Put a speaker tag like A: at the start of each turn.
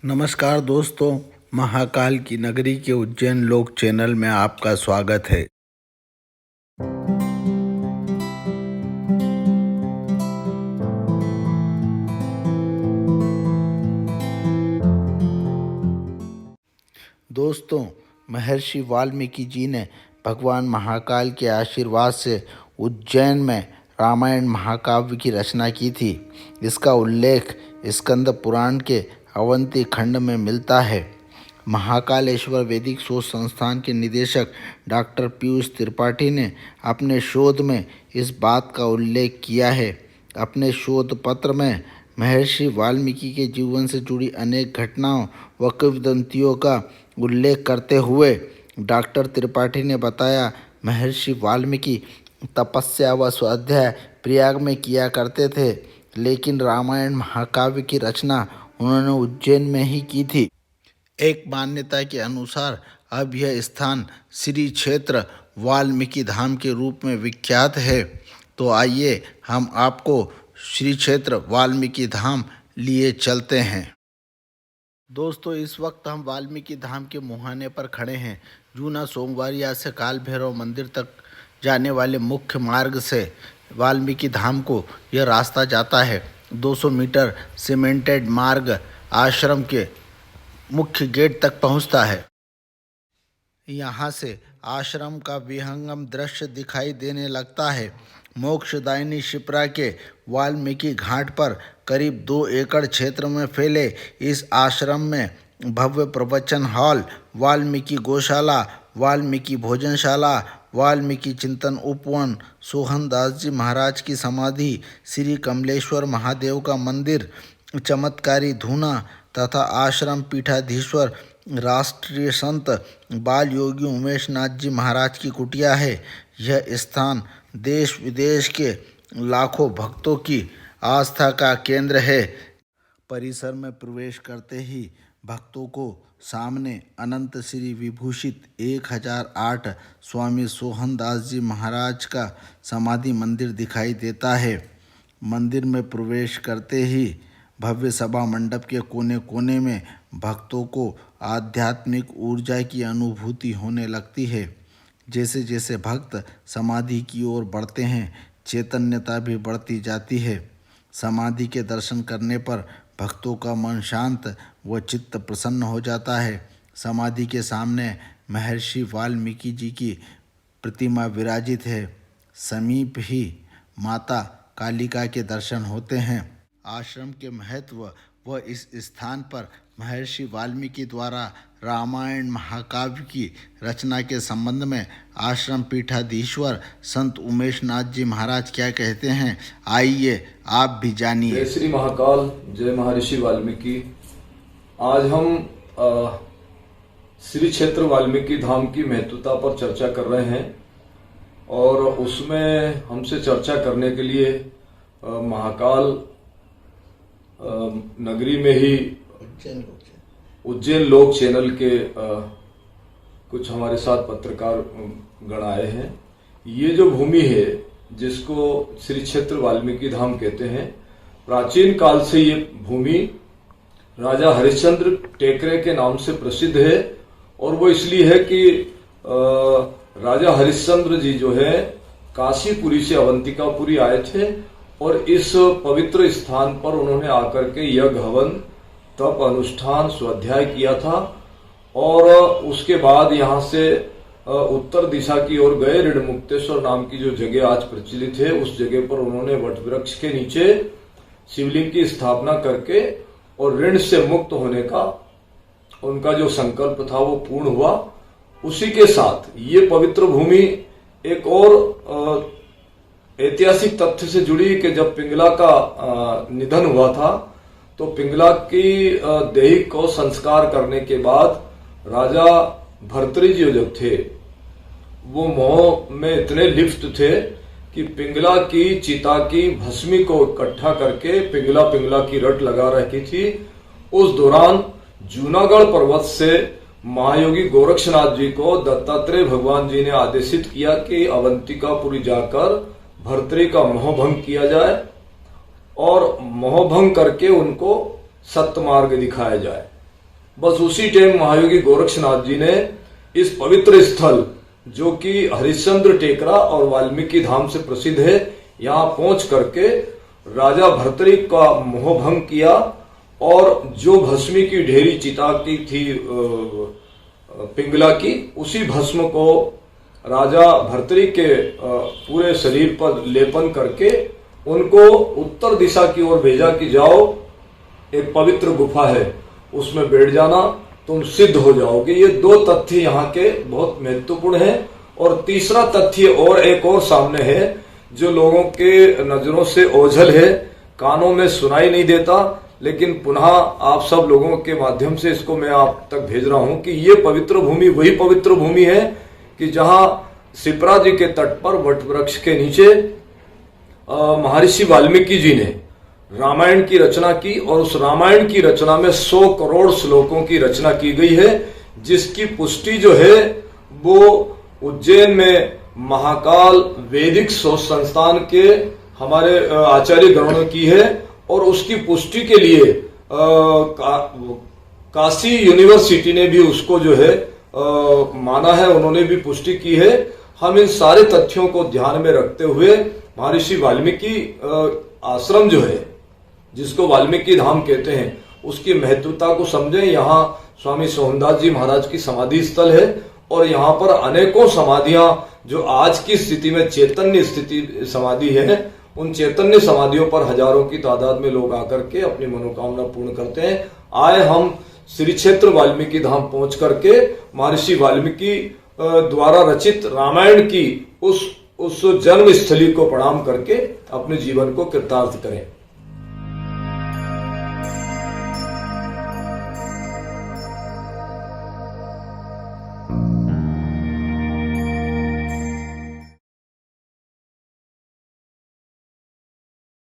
A: नमस्कार दोस्तों, महाकाल की नगरी के उज्जैन लोक चैनल में आपका स्वागत है। दोस्तों, महर्षि वाल्मीकि जी ने भगवान महाकाल के आशीर्वाद से उज्जैन में रामायण महाकाव्य की रचना की थी। इसका उल्लेख स्कंद पुराण के अवंती खंड में मिलता है। महाकालेश्वर वैदिक शोध संस्थान के निदेशक डॉक्टर पीयूष त्रिपाठी ने अपने शोध में इस बात का उल्लेख किया है। अपने शोध पत्र में महर्षि वाल्मीकि के जीवन से जुड़ी अनेक घटनाओं व किंवदंतियों का उल्लेख करते हुए डॉक्टर त्रिपाठी ने बताया, महर्षि वाल्मीकि तपस्या व स्वाध्याय प्रयाग में किया करते थे, लेकिन रामायण महाकाव्य की रचना उन्होंने उज्जैन में ही की थी। एक मान्यता के अनुसार अब यह स्थान श्री क्षेत्र वाल्मीकि धाम के रूप में विख्यात है। तो आइए हम आपको श्री क्षेत्र वाल्मीकि धाम लिए चलते हैं। दोस्तों, इस वक्त हम वाल्मीकि धाम के मुहाने पर खड़े हैं। जूना सोमवारिया से काल भैरव मंदिर तक जाने वाले मुख्य मार्ग से वाल्मीकि धाम को यह रास्ता जाता है। 200 मीटर सीमेंटेड मार्ग आश्रम के मुख्य गेट तक पहुंचता है। यहाँ से आश्रम का विहंगम दृश्य दिखाई देने लगता है। मोक्षदायिनी शिप्रा के वाल्मीकि घाट पर करीब 2 एकड़ क्षेत्र में फैले इस आश्रम में भव्य प्रवचन हॉल, वाल्मीकि गौशाला, वाल्मीकि भोजनशाला, वाल्मीकि चिंतन उपवन, सोहनदास जी महाराज की समाधि, श्री कमलेश्वर महादेव का मंदिर, चमत्कारी धूना तथा आश्रम पीठाधीश्वर राष्ट्रीय संत बाल योगी उमेश नाथ जी महाराज की कुटिया है। यह स्थान देश विदेश के लाखों भक्तों की आस्था का केंद्र है। परिसर में प्रवेश करते ही भक्तों को सामने अनंत श्री विभूषित 1008 स्वामी सोहनदास जी महाराज का समाधि मंदिर दिखाई देता है। मंदिर में प्रवेश करते ही भव्य सभा मंडप के कोने कोने में भक्तों को आध्यात्मिक ऊर्जा की अनुभूति होने लगती है। जैसे जैसे भक्त समाधि की ओर बढ़ते हैं, चैतन्यता भी बढ़ती जाती है। समाधि के दर्शन करने पर भक्तों का मन शांत व चित्त प्रसन्न हो जाता है। समाधि के सामने महर्षि वाल्मीकि जी की प्रतिमा विराजित है। समीप ही माता कालिका के दर्शन होते हैं। आश्रम के महत्व व इस स्थान पर महर्षि वाल्मीकि द्वारा रामायण महाकाव्य की रचना के संबंध में आश्रम पीठाधीश्वर संत उमेश नाथ जी महाराज क्या कहते हैं, आइए आप भी जानिए।
B: जय श्री महाकाल, जय महर्षि वाल्मीकि। आज हम श्री क्षेत्र वाल्मीकि धाम की महत्वता पर चर्चा कर रहे हैं और उसमें हमसे चर्चा करने के लिए महाकाल नगरी में ही उज्जैन लोक चैनल के कुछ हमारे साथ पत्रकार गण आए हैं। ये जो भूमि है जिसको श्री क्षेत्र वाल्मीकि धाम कहते हैं, प्राचीन काल से ये भूमि राजा हरिश्चंद्र टेकरे के नाम से प्रसिद्ध है। और वो इसलिए है कि राजा हरिश्चंद्र जी जो है काशीपुरी से अवंतिकापुरी आए थे और इस पवित्र स्थान पर उन्होंने आकर के यज्ञ हवन तप अनुष्ठान स्वाध्याय किया था। और उसके बाद यहाँ से उत्तर दिशा की ओर गए। ऋणमुक्तेश्वर नाम की जो जगह आज प्रचलित है, उस जगह पर उन्होंने वट वृक्ष के नीचे शिवलिंग की स्थापना करके और ऋण से मुक्त होने का उनका जो संकल्प था वो पूर्ण हुआ। उसी के साथ ये पवित्र भूमि एक और ऐतिहासिक तथ्य से जुड़ी कि जब पिंगला का निधन हुआ था तो पिंगला की दैहिक को संस्कार करने के बाद राजा भर्तृहरि जी जो थे वो मोह में इतने लिप्त थे कि पिंगला की चिता की भस्मी को इकट्ठा करके पिंगला की रट लगा रखी थी। उस दौरान जूनागढ़ पर्वत से महायोगी गोरक्षनाथ जी को दत्तात्रेय भगवान जी ने आदेशित किया कि अवंतिकापुरी जाकर भर्तृहरि का मोहभंग किया जाए और मोहभंग करके उनको सत्य मार्ग दिखाया जाए। बस उसी टाइम महायोगी गोरक्षनाथ जी ने इस पवित्र स्थल, जो कि हरिश्चंद्र टेकरा और वाल्मीकि धाम से प्रसिद्ध है, यहाँ पहुंच करके राजा भर्तृहरि का मोह भंग किया और जो भस्मी की ढेरी चिता की थी पिंगला की, उसी भस्म को राजा भर्तृहरि के पूरे शरीर पर लेपन करके उनको उत्तर दिशा की ओर भेजा कि जाओ, एक पवित्र गुफा है, उसमें बैठ जाना, तुम सिद्ध हो जाओगे। ये दो तथ्य यहाँ के बहुत महत्वपूर्ण हैं। और तीसरा तथ्य और एक और सामने है, जो लोगों के नजरों से ओझल है, कानों में सुनाई नहीं देता, लेकिन पुनः आप सब लोगों के माध्यम से इसको मैं आप तक भेज रहा हूं कि ये पवित्र भूमि वही पवित्र भूमि है कि जहां शिप्रा जी के तट पर वट वृक्ष के नीचे महर्षि वाल्मीकि जी ने रामायण की रचना की, और उस रामायण की रचना में 100 करोड़ श्लोकों की रचना की गई है, जिसकी पुष्टि जो है वो उज्जैन में महाकाल वैदिक शोध संस्थान के हमारे आचार्य गणों ने की है। और उसकी पुष्टि के लिए काशी यूनिवर्सिटी ने भी उसको जो है माना है, उन्होंने भी पुष्टि की है। हम इन सारे तथ्यों को ध्यान में रखते हुए महर्षि वाल्मीकि आश्रम जो है, जिसको वाल्मीकि धाम कहते हैं, उसकी महत्वता को समझें। यहाँ स्वामी सोहनदास जी महाराज की समाधि स्थल है और यहाँ पर अनेकों समाधियां जो आज की स्थिति में चैतन्य स्थिति समाधि है, उन चैतन्य समाधियों पर हजारों की तादाद में लोग आकर के अपनी मनोकामना पूर्ण करते हैं। आए हम श्री क्षेत्र वाल्मीकि धाम पहुंच करके महर्षि वाल्मीकि द्वारा रचित रामायण की उस जन्म स्थली को प्रणाम करके अपने जीवन को कृतार्थ करें।